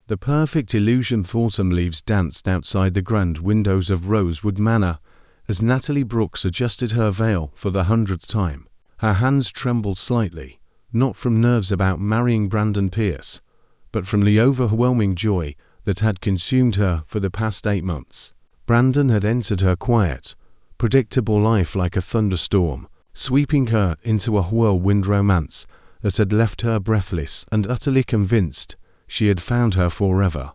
The perfect illusion of autumn leaves danced outside the grand windows of Rosewood Manor as Natalie Brooks adjusted her veil for the 100th time. Her hands trembled slightly, not from nerves about marrying Brandon Pierce, but from the overwhelming joy that had consumed her for the past 8 months. Brandon had entered her quiet, predictable life like a thunderstorm, sweeping her into a whirlwind romance that had left her breathless and utterly convinced she had found her forever.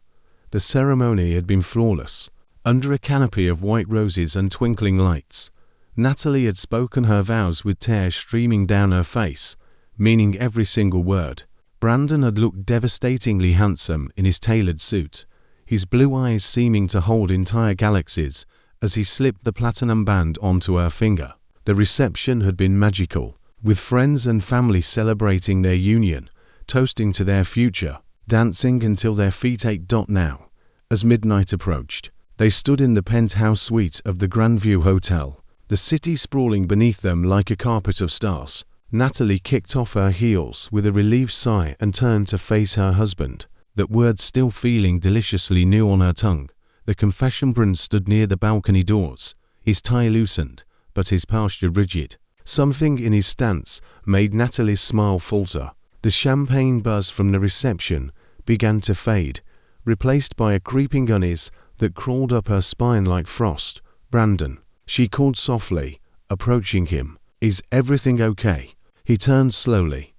The ceremony had been flawless. Under a canopy of white roses and twinkling lights, Natalie had spoken her vows with tears streaming down her face, meaning every single word. Brandon had looked devastatingly handsome in his tailored suit, his blue eyes seeming to hold entire galaxies as he slipped the platinum band onto her finger. The reception had been magical, with friends and family celebrating their union, toasting to their future, dancing until their feet ached. Now, as midnight approached, they stood in the penthouse suite of the Grandview Hotel, the city sprawling beneath them like a carpet of stars. Natalie kicked off her heels with a relieved sigh and turned to face her husband, that word still feeling deliciously new on her tongue. The confession prince stood near the balcony doors, his tie loosened, but his posture rigid. Something in his stance made Natalie's smile falter. The champagne buzz from the reception began to fade, replaced by a creeping unease that crawled up her spine like frost. "Brandon," she called softly, approaching him. "Is everything okay?" He turned slowly,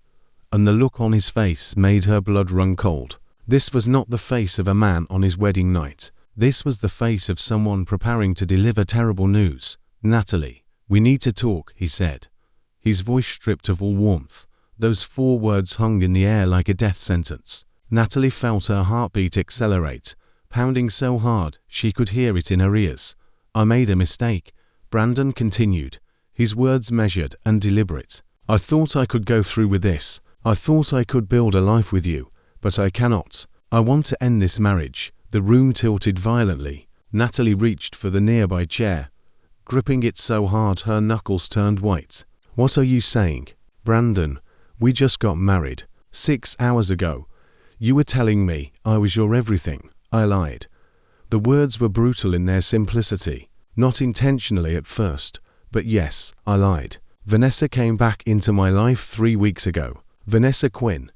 and the look on his face made her blood run cold. This was not the face of a man on his wedding night. This was the face of someone preparing to deliver terrible news. "Natalie, we need to talk," he said, his voice stripped of all warmth. Those 4 words hung in the air like a death sentence. Natalie felt her heartbeat accelerate, pounding so hard she could hear it in her ears. "I made a mistake," Brandon continued, his words measured and deliberate. "I thought I could go through with this. I thought I could build a life with you, but I cannot. I want to end this marriage." The room tilted violently. Natalie reached for the nearby chair, gripping it so hard her knuckles turned white. "What are you saying?" "Brandon, we just got married 6 hours ago. You were telling me I was your everything." I lied. The words were brutal in their simplicity, not intentionally at first, but yes, I lied. "Vanessa came back into my life 3 weeks ago." Vanessa Quinn.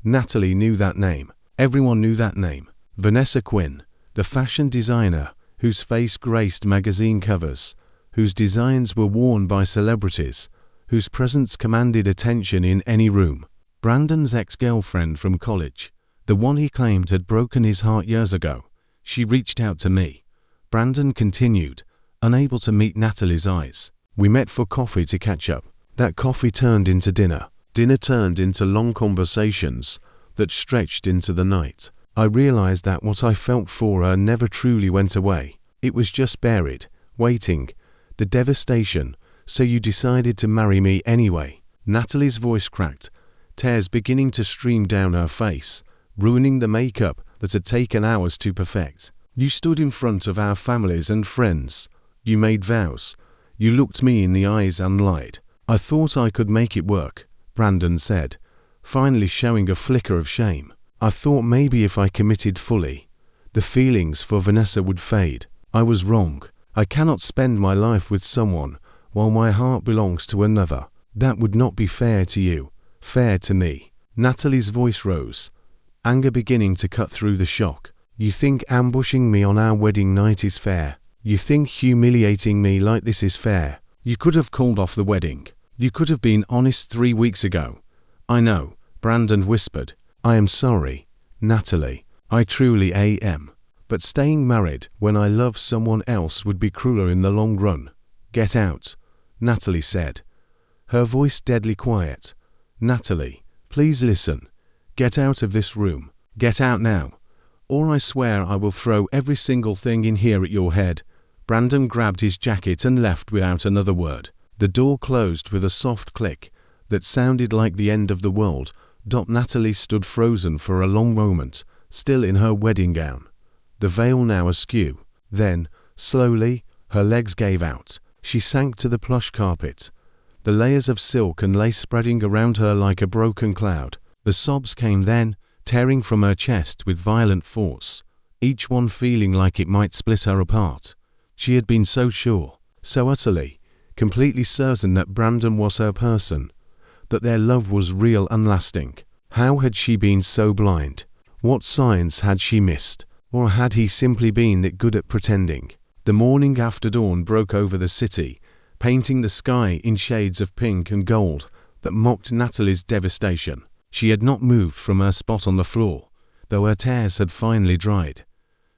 Natalie knew that name. Everyone knew that name. Vanessa Quinn, the fashion designer whose face graced magazine covers, whose designs were worn by celebrities, whose presence commanded attention in any room. Brandon's ex-girlfriend from college, the one he claimed had broken his heart years ago. She reached out to me. Brandon continued, unable to meet Natalie's eyes. "We met for coffee to catch up. That coffee turned into dinner. Dinner turned into long conversations that stretched into the night. I realized that what I felt for her never truly went away. It was just buried, waiting. The devastation. So you decided to marry me anyway." Natalie's voice cracked, tears beginning to stream down her face, ruining the makeup that had taken hours to perfect. "You stood in front of our families and friends. You made vows. You looked me in the eyes and lied. I thought I could make it work," Brandon said, finally showing a flicker of shame. "I thought maybe if I committed fully, the feelings for Vanessa would fade. I was wrong. I cannot spend my life with someone while my heart belongs to another. That would not be fair to you, fair to me." Natalie's voice rose, anger beginning to cut through the shock. "You think ambushing me on our wedding night is fair? You think humiliating me like this is fair? You could have called off the wedding. You could have been honest 3 weeks ago." "I know," Brandon whispered. "I am sorry, Natalie. I truly am. But staying married when I love someone else would be crueler in the long run." "Get out," Natalie said, her voice deadly quiet. "Natalie, please listen. Get out of this room. Get out now, or I swear I will throw every single thing in here at your head." Brandon grabbed his jacket and left without another word. The door closed with a soft click that sounded like the end of the world. Natalie stood frozen for a long moment, still in her wedding gown, the veil now askew. Then, slowly, her legs gave out. She sank to the plush carpet, the layers of silk and lace spreading around her like a broken cloud. The sobs came then, tearing from her chest with violent force, each one feeling like it might split her apart. She had been so sure, so utterly, completely certain that Brandon was her person, that their love was real and lasting. How had she been so blind? What signs had she missed? Or had he simply been that good at pretending? The morning after dawn broke over the city, painting the sky in shades of pink and gold that mocked Natalie's devastation. She had not moved from her spot on the floor, though her tears had finally dried,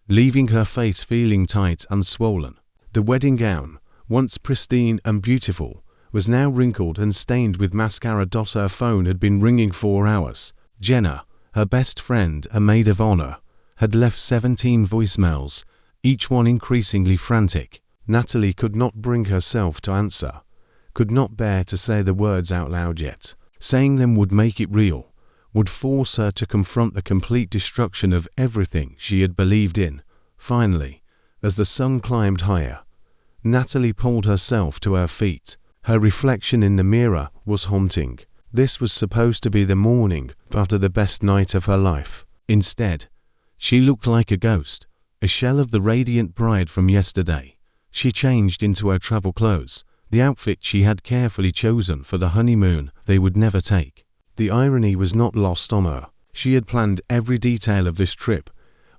leaving her face feeling tight and swollen. The wedding gown, once pristine and beautiful, was now wrinkled and stained with mascara. Her phone had been ringing 4 hours. Jenna, her best friend and maid of honor, had left 17 voicemails, each one increasingly frantic. Natalie could not bring herself to answer, could not bear to say the words out loud yet. Saying them would make it real, would force her to confront the complete destruction of everything she had believed in. Finally, as the sun climbed higher, Natalie pulled herself to her feet. Her reflection in the mirror was haunting. This was supposed to be the morning after the best night of her life. Instead, she looked like a ghost, a shell of the radiant bride from yesterday. She changed into her travel clothes, the outfit she had carefully chosen for the honeymoon they would never take. The irony was not lost on her. She had planned every detail of this trip,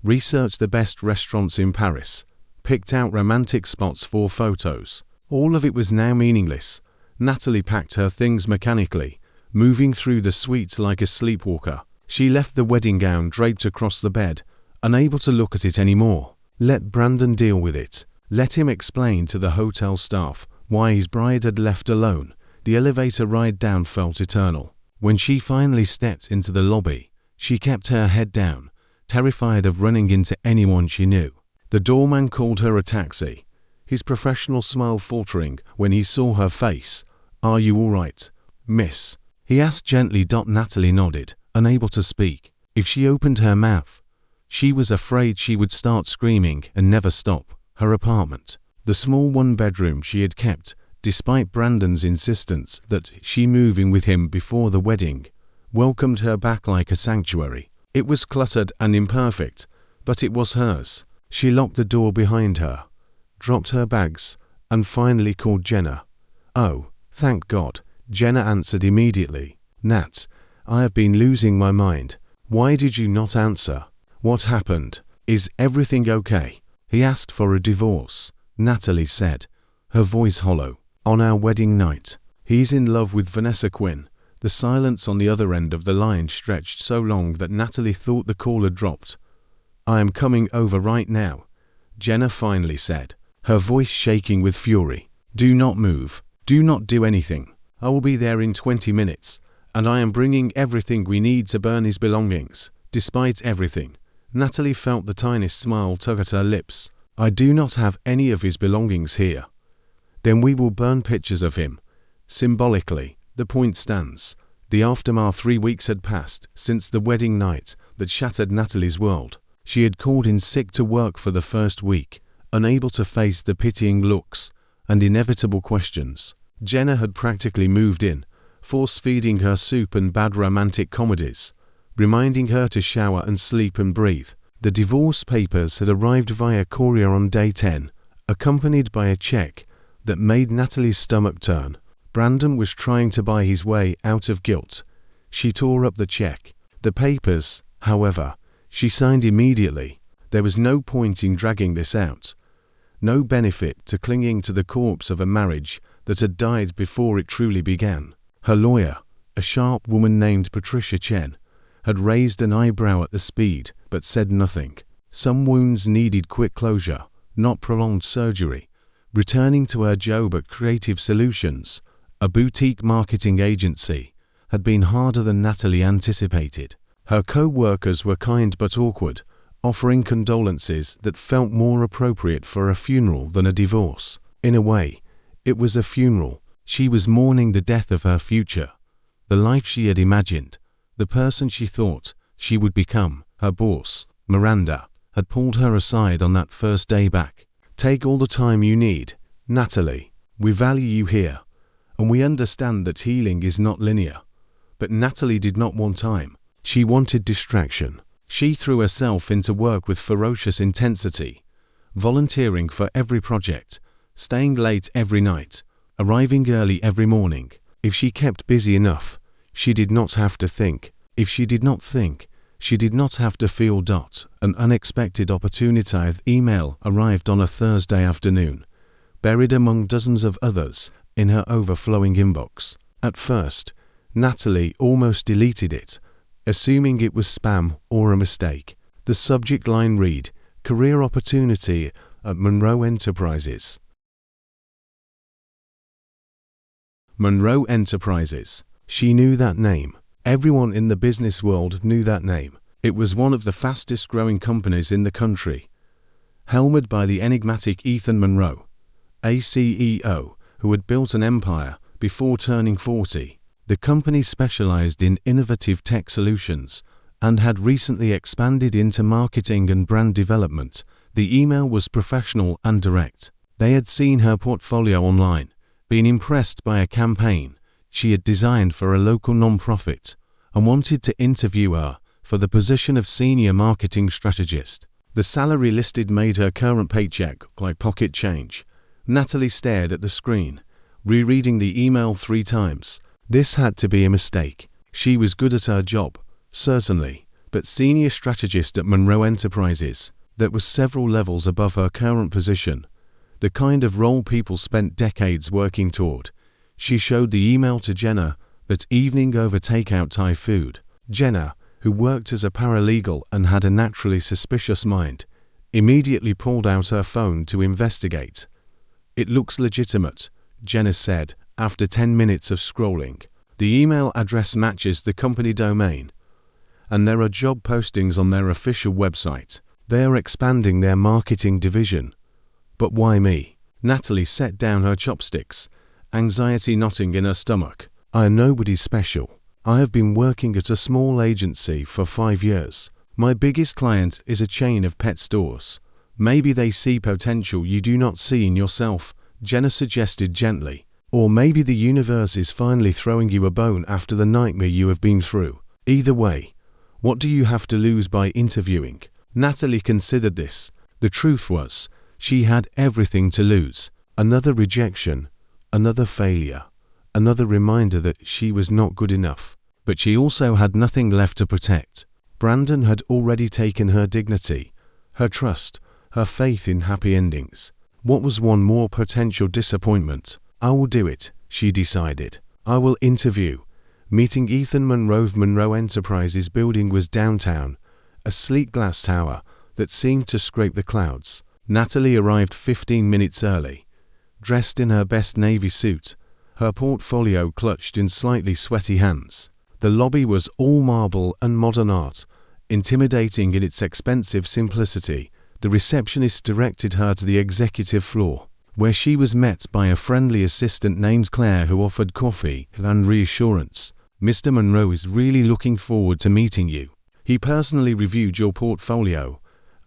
researched the best restaurants in Paris, picked out romantic spots for photos. All of it was now meaningless. Natalie packed her things mechanically, moving through the suites like a sleepwalker. She left the wedding gown draped across the bed, unable to look at it anymore. Let Brandon deal with it. Let him explain to the hotel staff why his bride had left alone. The elevator ride down felt eternal. When she finally stepped into the lobby, she kept her head down, terrified of running into anyone she knew. The doorman called her a taxi, his professional smile faltering when he saw her face. "Are you all right, miss?" he asked gently. Natalie nodded, unable to speak. If she opened her mouth, she was afraid she would start screaming and never stop. Her apartment, the small one-bedroom she had kept, despite Brandon's insistence that she move in with him before the wedding, welcomed her back like a sanctuary. It was cluttered and imperfect, but it was hers. She locked the door behind her, dropped her bags, and finally called Jenna. "Oh, thank God," Jenna answered immediately. "Nat, I have been losing my mind. Why did you not answer? What happened? Is everything okay?" He asked for a divorce, Natalie said, her voice hollow. "On our wedding night. He's in love with Vanessa Quinn." The silence on the other end of the line stretched so long that Natalie thought the call had dropped. "I am coming over right now," Jenna finally said, her voice shaking with fury. "Do not move. Do not do anything. I will be there in 20 minutes, and I am bringing everything we need to burn his belongings." Despite everything, Natalie felt the tiniest smile tug at her lips. "I do not have any of his belongings here." "Then we will burn pictures of him. Symbolically, the point stands." The aftermath. 3 weeks had passed since the wedding night that shattered Natalie's world. She had called in sick to work for the first week, unable to face the pitying looks and inevitable questions. Jenna had practically moved in, force-feeding her soup and bad romantic comedies, reminding her to shower and sleep and breathe. The divorce papers had arrived via courier on day 10, accompanied by a check that made Natalie's stomach turn. Brandon was trying to buy his way out of guilt. She tore up the check. The papers, however, she signed immediately. There was no point in dragging this out. No benefit to clinging to the corpse of a marriage that had died before it truly began. Her lawyer, a sharp woman named Patricia Chen, had raised an eyebrow at the speed, but said nothing. Some wounds needed quick closure, not prolonged surgery. Returning to her job at Creative Solutions, a boutique marketing agency, had been harder than Natalie anticipated. Her co-workers were kind but awkward, offering condolences that felt more appropriate for a funeral than a divorce. In a way, it was a funeral. She was mourning the death of her future, the life she had imagined, the person she thought she would become. Her boss, Miranda, had pulled her aside on that first day back. "Take all the time you need, Natalie. We value you here, and we understand that healing is not linear." But Natalie did not want time. She wanted distraction. She threw herself into work with ferocious intensity, volunteering for every project, staying late every night, arriving early every morning. If she kept busy enough, she did not have to think. If she did not think, she did not have to feel. An unexpected opportunity email arrived on a Thursday afternoon, buried among dozens of others in her overflowing inbox. At first, Natalie almost deleted it, assuming it was spam or a mistake. The subject line read, "Career opportunity at Monroe Enterprises." Monroe Enterprises. She knew that name. Everyone in the business world knew that name. It was one of the fastest growing companies in the country, helmed by the enigmatic Ethan Monroe, a CEO who had built an empire before turning 40. The company specialized in innovative tech solutions and had recently expanded into marketing and brand development. The email was professional and direct. They had seen her portfolio online, been impressed by a campaign she had designed for a local non-profit, and wanted to interview her for the position of senior marketing strategist. The salary listed made her current paycheck like pocket change. Natalie stared at the screen, rereading the email 3 times. This had to be a mistake. She was good at her job, certainly, but senior strategist at Monroe Enterprises, that was several levels above her current position, the kind of role people spent decades working toward. She showed the email to Jenna that evening over takeout Thai food. Jenna, who worked as a paralegal and had a naturally suspicious mind, immediately pulled out her phone to investigate. "It looks legitimate," Jenna said, after 10 minutes of scrolling. The email address matches the company domain, and there are job postings on their official website. They are expanding their marketing division. But why me? Natalie set down her chopsticks, anxiety knotting in her stomach. "I am nobody special. I have been working at a small agency for 5 years. My biggest client is a chain of pet stores. Maybe they see potential you do not see in yourself," Jenna suggested gently. "Or maybe the universe is finally throwing you a bone after the nightmare you have been through. Either way, what do you have to lose by interviewing?" Natalie considered this. The truth was, she had everything to lose. Another rejection, another failure, another reminder that she was not good enough. But she also had nothing left to protect. Brandon had already taken her dignity, her trust, her faith in happy endings. What was one more potential disappointment? "I will do it," she decided. "I will interview." Meeting Ethan Monroe's Monroe Enterprises building was downtown, a sleek glass tower that seemed to scrape the clouds. Natalie arrived 15 minutes early, dressed in her best navy suit, her portfolio clutched in slightly sweaty hands. The lobby was all marble and modern art, intimidating in its expensive simplicity. The receptionist directed her to the executive floor, where she was met by a friendly assistant named Claire who offered coffee and reassurance. "Mr. Monroe is really looking forward to meeting you. He personally reviewed your portfolio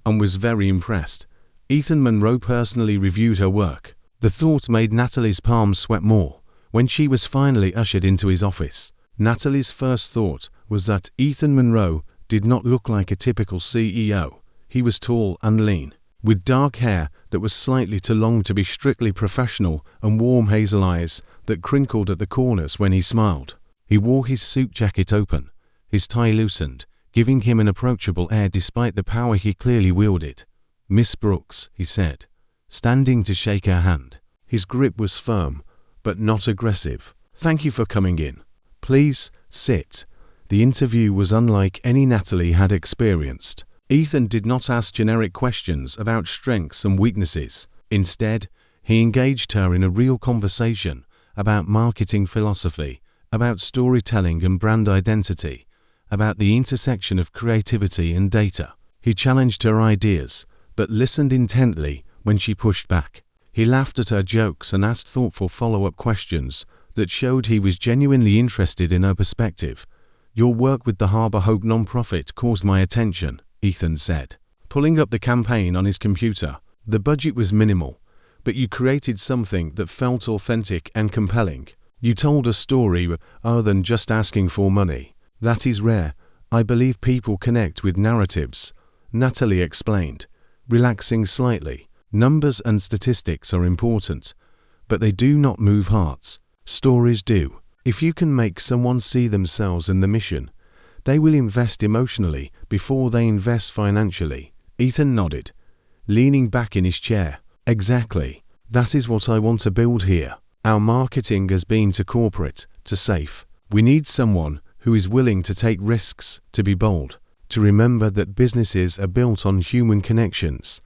and was very impressed." Ethan Monroe personally reviewed her work. The thought made Natalie's palms sweat more. When she was finally ushered into his office, Natalie's first thought was that Ethan Monroe did not look like a typical CEO. He was tall and lean, with dark hair that was slightly too long to be strictly professional and warm hazel eyes that crinkled at the corners when he smiled. He wore his suit jacket open, his tie loosened, giving him an approachable air despite the power he clearly wielded. "Miss Brooks," he said, standing to shake her hand. His grip was firm, but not aggressive. "Thank you for coming in. Please, sit." The interview was unlike any Natalie had experienced. Ethan did not ask generic questions about strengths and weaknesses. Instead, he engaged her in a real conversation about marketing philosophy, about storytelling and brand identity, about the intersection of creativity and data. He challenged her ideas, but listened intently when she pushed back. He laughed at her jokes and asked thoughtful follow-up questions that showed he was genuinely interested in her perspective. "Your work with the Harbor Hope nonprofit caused my attention," Ethan said, pulling up the campaign on his computer. "The budget was minimal, but you created something that felt authentic and compelling. You told a story other than just asking for money. That is rare, I believe people connect with narratives, Natalie explained, relaxing slightly. Numbers and statistics are important, but they do not move hearts. Stories do. If you can make someone see themselves in the mission, they will invest emotionally before they invest financially. Ethan nodded, leaning back in his chair. Exactly. That is what I want to build here. Our marketing has been to corporate, to safe. We need someone who is willing to take risks, to be bold, to remember that businesses are built on human connections.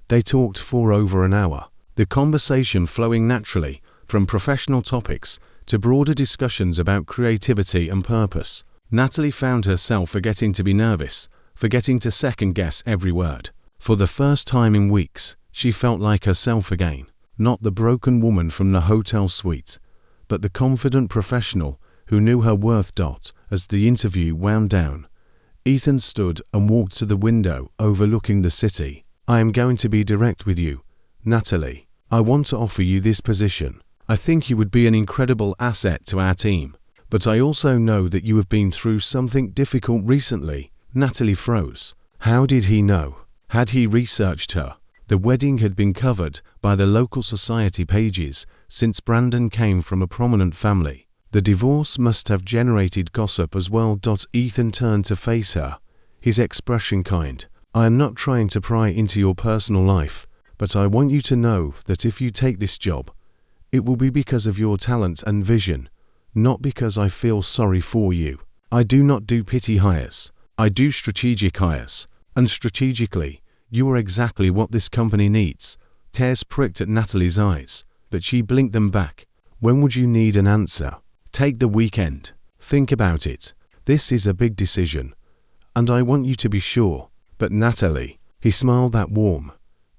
They talked for over an hour, the conversation flowing naturally from professional topics to broader discussions about creativity and purpose. Natalie found herself forgetting to be nervous, forgetting to second-guess every word. For the first time in weeks, she felt like herself again, not the broken woman from the hotel suite, but the confident professional who knew her worth. As the interview wound down, Ethan stood and walked to the window overlooking the city. I am going to be direct with you, Natalie. I want to offer you this position. I think you would be an incredible asset to our team, but I also know that you have been through something difficult recently. Natalie froze. How did he know? Had he researched her? The wedding had been covered by the local society pages since Brandon came from a prominent family. The divorce must have generated gossip as well. Ethan turned to face her, his expression kind. I am not trying to pry into your personal life, but I want you to know that if you take this job, it will be because of your talent and vision, not because I feel sorry for you. I do not do pity hires. I do strategic hires, and strategically, you are exactly what this company needs. Tears pricked at Natalie's eyes, but she blinked them back. When would you need an answer? Take the weekend. Think about it. This is a big decision, and I want you to be sure. But Natalie, he smiled that warm,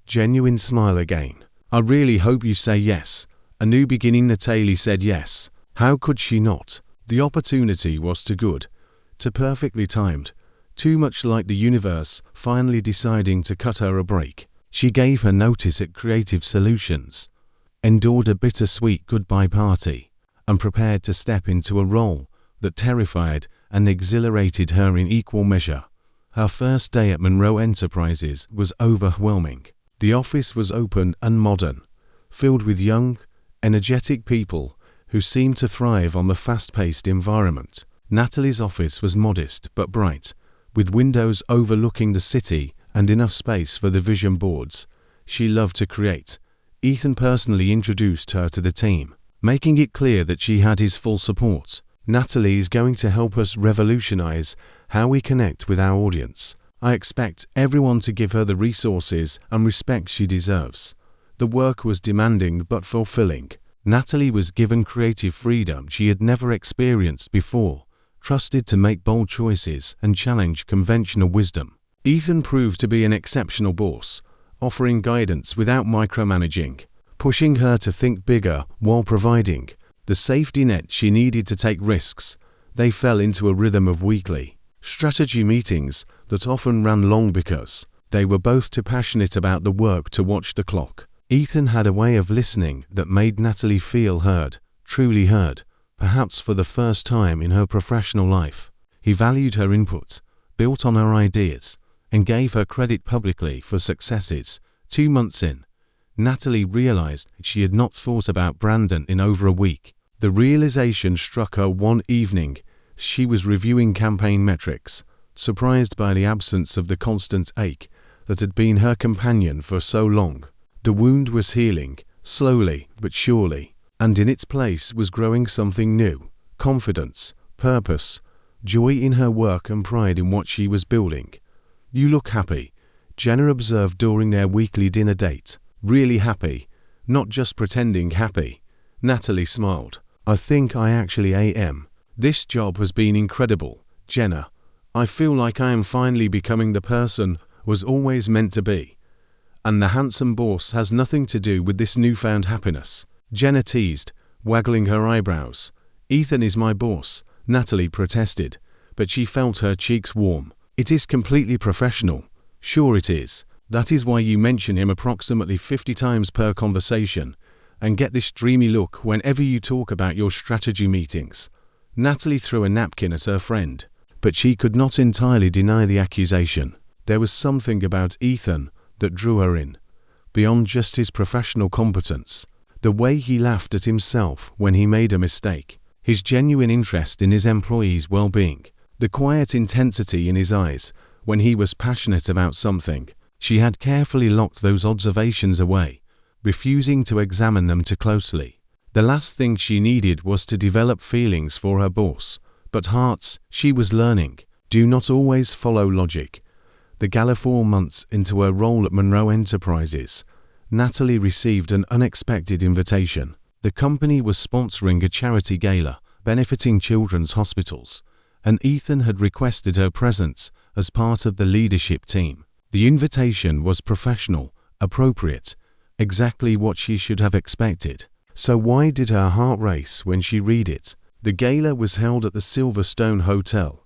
genuine smile again. I really hope you say yes. A new beginning. Natalie said yes. How could she not? The opportunity was too good, too perfectly timed, too much like the universe finally deciding to cut her a break. She gave her notice at Creative Solutions, endured a bittersweet goodbye party, and prepared to step into a role that terrified and exhilarated her in equal measure. Her first day at Monroe Enterprises was overwhelming. The office was open and modern, filled with young, energetic people who seemed to thrive on the fast-paced environment. Natalie's office was modest but bright, with windows overlooking the city and enough space for the vision boards she loved to create. Ethan personally introduced her to the team, making it clear that she had his full support. Natalie is going to help us revolutionize how we connect with our audience. I expect everyone to give her the resources and respect she deserves. The work was demanding but fulfilling. Natalie was given creative freedom she had never experienced before, trusted to make bold choices and challenge conventional wisdom. Ethan proved to be an exceptional boss, offering guidance without micromanaging, pushing her to think bigger while providing the safety net she needed to take risks. They fell into a rhythm of weekly strategy meetings that often ran long because they were both too passionate about the work to watch the clock. Ethan had a way of listening that made Natalie feel heard, truly heard, perhaps for the first time in her professional life. He valued her input, built on her ideas, and gave her credit publicly for successes. 2 months in, Natalie realized she had not thought about Brandon in over a week. The realization struck her one evening. She was reviewing campaign metrics, surprised by the absence of the constant ache that had been her companion for so long. The wound was healing, slowly but surely, and in its place was growing something new: confidence, purpose, joy in her work and pride in what she was building. You look happy, Jenna observed during their weekly dinner date. Really happy, not just pretending happy. Natalie smiled. I think I actually am. This job has been incredible, Jenna. I feel like I am finally becoming the person I was always meant to be. And the handsome boss has nothing to do with this newfound happiness. Jenna teased, waggling her eyebrows. Ethan is my boss, Natalie protested, but she felt her cheeks warm. It is completely professional. Sure it is. That is why you mention him approximately 50 times per conversation and get this dreamy look whenever you talk about your strategy meetings. Natalie threw a napkin at her friend. but she could not entirely deny the accusation. There was something about Ethan that drew her in, beyond just his professional competence. The way he laughed at himself when he made a mistake, his genuine interest in his employees' well-being, the quiet intensity in his eyes when he was passionate about something. She had carefully locked those observations away, refusing to examine them too closely. The last thing she needed was to develop feelings for her boss, but hearts, she was learning, do not always follow logic. The gala 4 months into her role at Monroe Enterprises, Natalie received an unexpected invitation. The company was sponsoring a charity gala benefiting children's hospitals, and Ethan had requested her presence as part of the leadership team. The invitation was professional, appropriate, exactly what she should have expected. So why did her heart race when she read it? The gala was held at the Silverstone Hotel,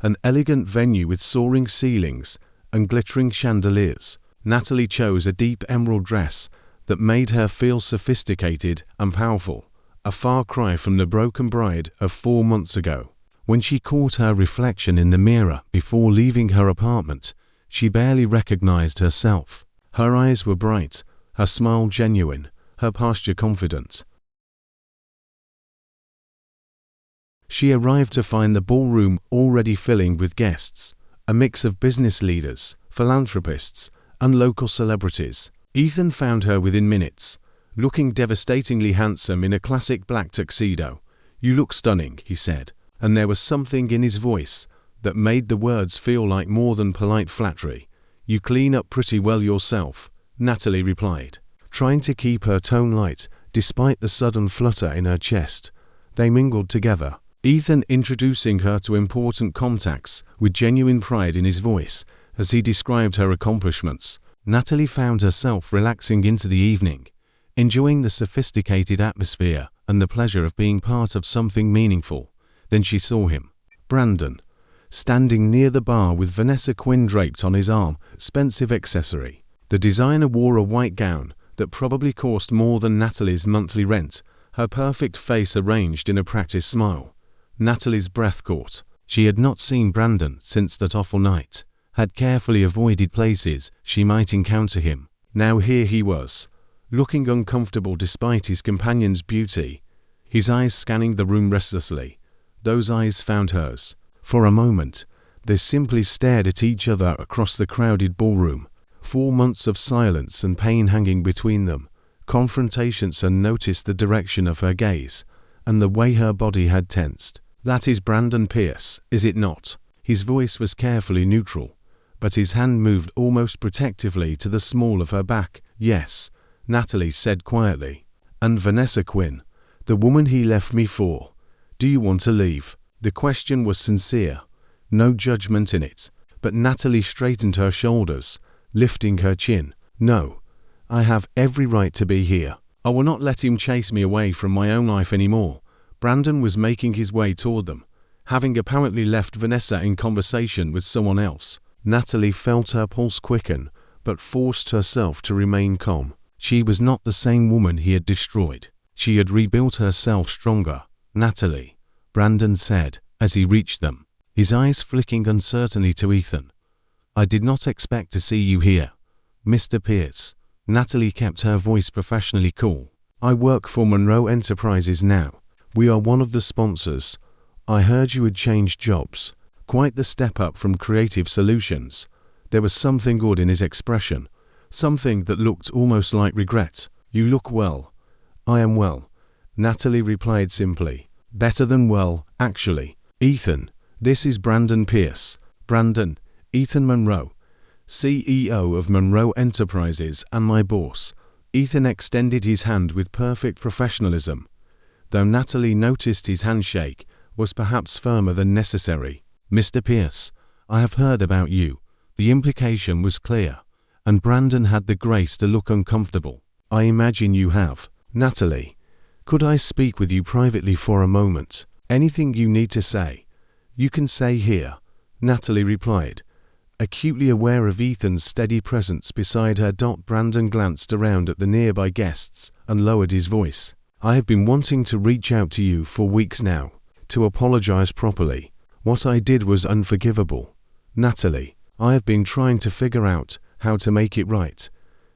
an elegant venue with soaring ceilings and glittering chandeliers. Natalie chose a deep emerald dress that made her feel sophisticated and powerful, a far cry from the broken bride of 4 months ago. When she caught her reflection in the mirror before leaving her apartment, she barely recognized herself. Her eyes were bright, her smile genuine, her posture confident. She arrived to find the ballroom already filling with guests, a mix of business leaders, philanthropists, and local celebrities. Ethan found her within minutes, looking devastatingly handsome in a classic black tuxedo. "You look stunning," he said, and there was something in his voice that made the words feel like more than polite flattery. "You clean up pretty well yourself," Natalie replied, trying to keep her tone light despite the sudden flutter in her chest. They mingled together, Ethan introducing her to important contacts with genuine pride in his voice as he described her accomplishments. Natalie found herself relaxing into the evening, enjoying the sophisticated atmosphere and the pleasure of being part of something meaningful. Then she saw him, Brandon, standing near the bar with Vanessa Quinn draped on his arm, expensive accessory. The designer wore a white gown that probably cost more than Natalie's monthly rent, her perfect face arranged in a practiced smile. Natalie's breath caught. She had not seen Brandon since that awful night, had carefully avoided places she might encounter him. Now here he was, looking uncomfortable despite his companion's beauty, his eyes scanning the room restlessly. Those eyes found hers. For a moment, they simply stared at each other across the crowded ballroom. 4 months of silence and pain hanging between them. Confrontations, and noticed the direction of her gaze and the way her body had tensed. "That is Brandon Pierce, is it not?" His voice was carefully neutral, but his hand moved almost protectively to the small of her back. "Yes," Natalie said quietly. "And Vanessa Quinn, the woman he left me for. Do you want to leave?" The question was sincere, no judgment in it, but Natalie straightened her shoulders, lifting her chin. "No, I have every right to be here. I will not let him chase me away from my own life anymore." Brandon was making his way toward them, having apparently left Vanessa in conversation with someone else. Natalie felt her pulse quicken, but forced herself to remain calm. She was not the same woman he had destroyed. She had rebuilt herself stronger. "Natalie," Brandon said, as he reached them, his eyes flicking uncertainly to Ethan. "I did not expect to see you here, Mr. Pierce." Natalie kept her voice professionally cool. "I work for Monroe Enterprises now. We are one of the sponsors. I heard you had changed jobs. Quite the step up from Creative Solutions." There was something good in his expression, something that looked almost like regret. "You look well." "I am well," Natalie replied simply. "Better than well, actually." "Ethan, this is Brandon Pierce." "Brandon, Ethan Monroe, CEO of Monroe Enterprises and my boss." Ethan extended his hand with perfect professionalism, though Natalie noticed his handshake was perhaps firmer than necessary. "Mr. Pierce, I have heard about you." The implication was clear, and Brandon had the grace to look uncomfortable. "I imagine you have." "Natalie, could I speak with you privately for a moment? Anything you need to say, you can say here," Natalie replied. Acutely aware of Ethan's steady presence beside her, Brandon glanced around at the nearby guests and lowered his voice. "I have been wanting to reach out to you for weeks now, to apologize properly. What I did was unforgivable. Natalie, I have been trying to figure out how to make it right.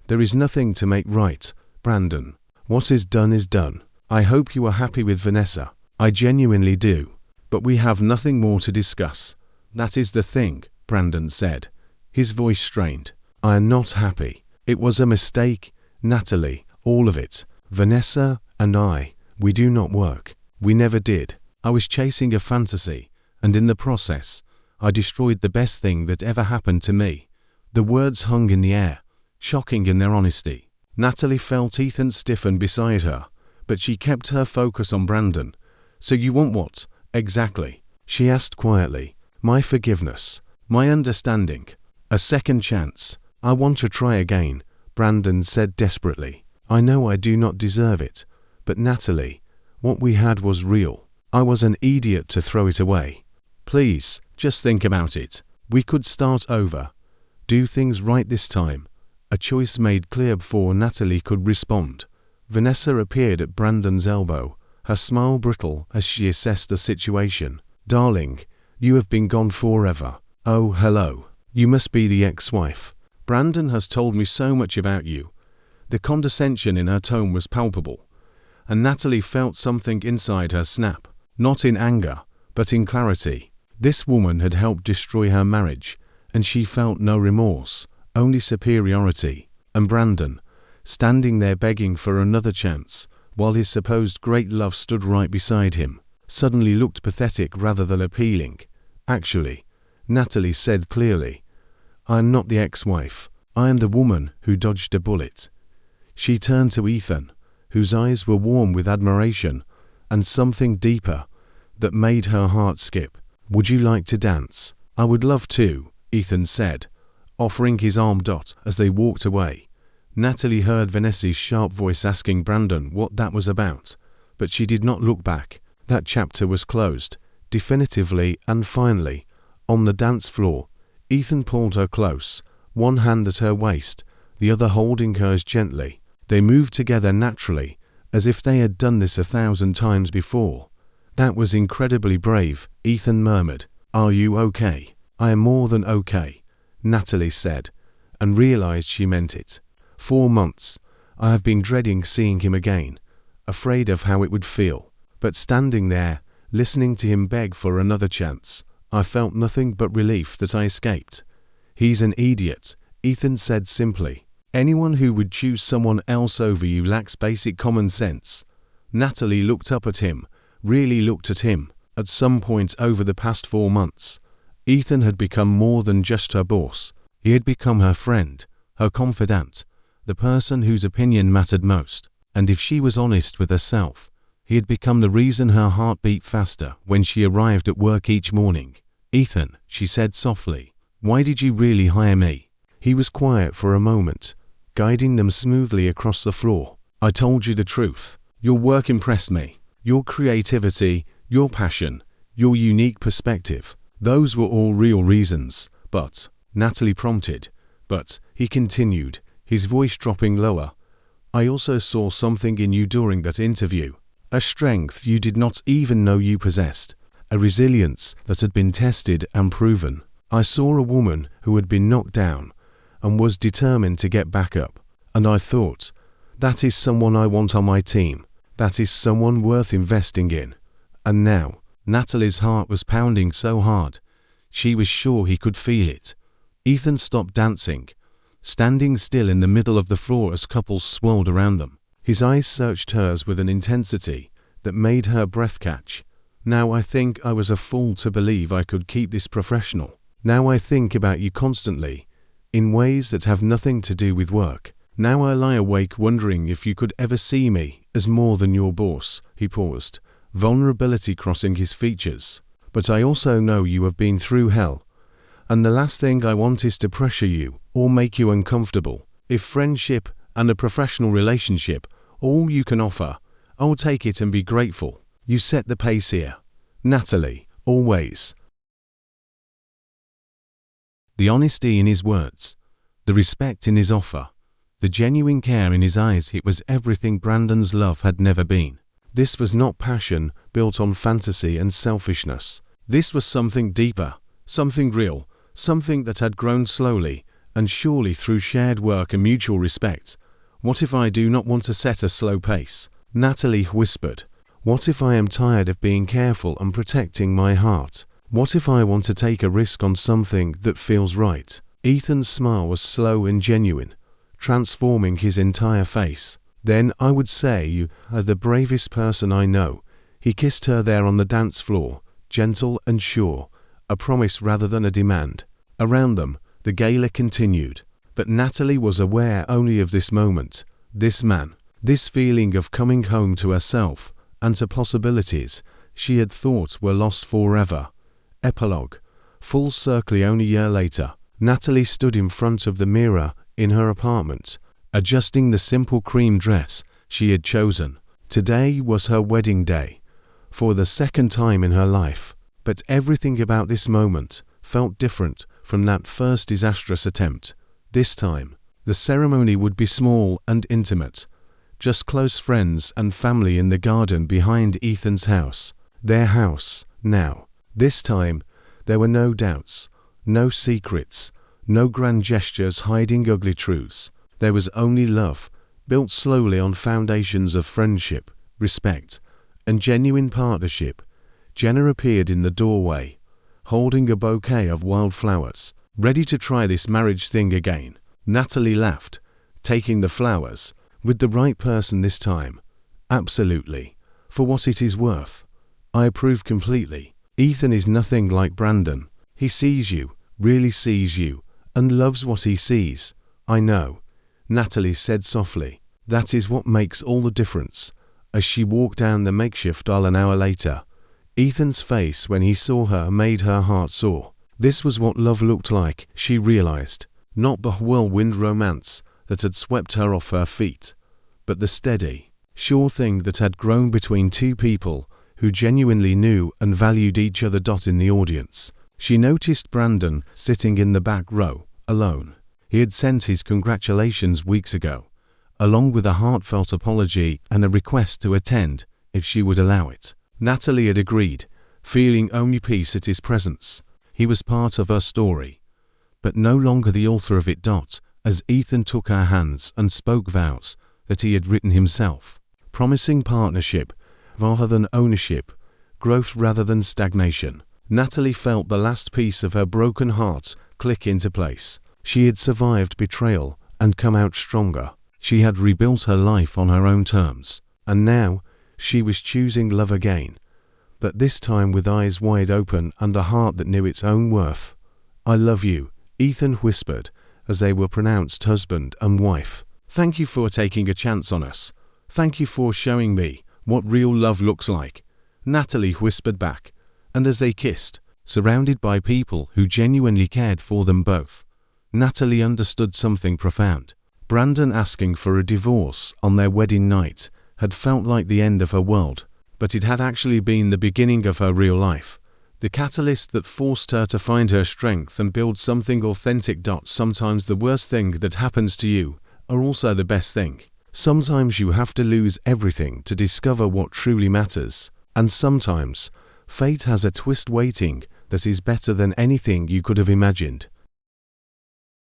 There is nothing to make right, Brandon. What is done is done. I hope you are happy with Vanessa. I genuinely do. But we have nothing more to discuss. That is the thing, Brandon said. His voice strained. I am not happy. It was a mistake, Natalie, all of it. Vanessa and I, we do not work. We never did. I was chasing a fantasy, and in the process, I destroyed the best thing that ever happened to me. The words hung in the air, shocking in their honesty. Natalie felt Ethan stiffen beside her, but she kept her focus on Brandon. So you want what, exactly? She asked quietly. My forgiveness, my understanding, a second chance. I want to try again, Brandon said desperately. I know I do not deserve it, but Natalie, what we had was real. I was an idiot to throw it away. Please, just think about it. We could start over. Do things right this time. A choice made clear before Natalie could respond. Vanessa appeared at Brandon's elbow, her smile brittle as she assessed the situation. Darling, you have been gone forever. Oh, hello. You must be the ex-wife. Brandon has told me so much about you. The condescension in her tone was palpable, and Natalie felt something inside her snap, not in anger, but in clarity. This woman had helped destroy her marriage, and she felt no remorse, only superiority. And Brandon, standing there begging for another chance, while his supposed great love stood right beside him, suddenly looked pathetic rather than appealing. Actually, Natalie said clearly, I am not the ex-wife. I am the woman who dodged a bullet. She turned to Ethan, whose eyes were warm with admiration and something deeper that made her heart skip. Would you like to dance? I would love to, Ethan said, offering his arm. As they walked away, Natalie heard Vanessa's sharp voice asking Brandon what that was about, but she did not look back. That chapter was closed, definitively and finally. On the dance floor, Ethan pulled her close, one hand at her waist, the other holding hers gently. They moved together naturally, as if they had done this 1,000 times before. That was incredibly brave, Ethan murmured. Are you okay? I am more than okay, Natalie said, and realized she meant it. 4 months. I have been dreading seeing him again, afraid of how it would feel. But standing there, listening to him beg for another chance, I felt nothing but relief that I escaped. He's an idiot, Ethan said simply. Anyone who would choose someone else over you lacks basic common sense. Natalie looked up at him, really looked at him. At some point over the past 4 months, Ethan had become more than just her boss. He had become her friend, her confidant, the person whose opinion mattered most. And if she was honest with herself, he had become the reason her heart beat faster when she arrived at work each morning. Ethan, she said softly, why did you really hire me? He was quiet for a moment, guiding them smoothly across the floor. I told you the truth. Your work impressed me. Your creativity, your passion, your unique perspective. Those were all real reasons. But, Natalie prompted. But, he continued, his voice dropping lower. I also saw something in you during that interview. A strength you did not even know you possessed. A resilience that had been tested and proven. I saw a woman who had been knocked down and was determined to get back up. And I thought, that is someone I want on my team. That is someone worth investing in. And now, Natalie's heart was pounding so hard, she was sure he could feel it. Ethan stopped dancing, standing still in the middle of the floor as couples swirled around them. His eyes searched hers with an intensity that made her breath catch. Now I think I was a fool to believe I could keep this professional. Now I think about you constantly, in ways that have nothing to do with work. Now I lie awake wondering if you could ever see me as more than your boss. He paused, vulnerability crossing his features. But I also know you have been through hell, and the last thing I want is to pressure you or make you uncomfortable. If friendship and a professional relationship all you can offer, I'll take it and be grateful. You set the pace here. Natalie, always. The honesty in his words, the respect in his offer, the genuine care in his eyes, it was everything Brandon's love had never been. This was not passion built on fantasy and selfishness. This was something deeper, something real, something that had grown slowly and surely through shared work and mutual respect. What if I do not want to set a slow pace? Natalie whispered. What if I am tired of being careful and protecting my heart? What if I want to take a risk on something that feels right? Ethan's smile was slow and genuine, transforming his entire face. Then I would say you are the bravest person I know. He kissed her there on the dance floor, gentle and sure, a promise rather than a demand. Around them, the gala continued, but Natalie was aware only of this moment, this man, this feeling of coming home to herself and to possibilities she had thought were lost forever. Epilogue. Full circle. Only a year later, Natalie stood in front of the mirror in her apartment, adjusting the simple cream dress she had chosen. Today was her wedding day, for the second time in her life, but everything about this moment felt different from that first disastrous attempt. This time, the ceremony would be small and intimate, just close friends and family in the garden behind Ethan's house. Their house, now. This time, there were no doubts, no secrets, no grand gestures hiding ugly truths. There was only love, built slowly on foundations of friendship, respect, and genuine partnership. Jenna appeared in the doorway, holding a bouquet of wildflowers, ready to try this marriage thing again. Natalie laughed, taking the flowers. With the right person this time. Absolutely. For what it is worth. I approve completely. Ethan is nothing like Brandon. He sees you, really sees you, and loves what he sees. I know, Natalie said softly. That is what makes all the difference. As she walked down the makeshift aisle an hour later, Ethan's face when he saw her made her heart soar. This was what love looked like, she realized. Not the whirlwind romance that had swept her off her feet, but the steady, sure thing that had grown between two people who genuinely knew and valued each other. In the audience, she noticed Brandon sitting in the back row, alone. He had sent his congratulations weeks ago, along with a heartfelt apology and a request to attend if she would allow it. Natalie had agreed, feeling only peace at his presence. He was part of her story, but no longer the author of it. As Ethan took her hands and spoke vows that he had written himself, promising partnership rather than ownership, growth rather than stagnation, Natalie felt the last piece of her broken heart click into place. She had survived betrayal and come out stronger. She had rebuilt her life on her own terms, and now she was choosing love again, but this time with eyes wide open and a heart that knew its own worth. I love you, Ethan whispered, as they were pronounced husband and wife. Thank you for taking a chance on us. Thank you for showing me what real love looks like, Natalie whispered back, and as they kissed, surrounded by people who genuinely cared for them both, Natalie understood something profound. Brandon asking for a divorce on their wedding night had felt like the end of her world, but it had actually been the beginning of her real life. The catalyst that forced her to find her strength and build something authentic. Sometimes the worst thing that happens to you are also the best thing. Sometimes you have to lose everything to discover what truly matters. And sometimes fate has a twist waiting that is better than anything you could have imagined.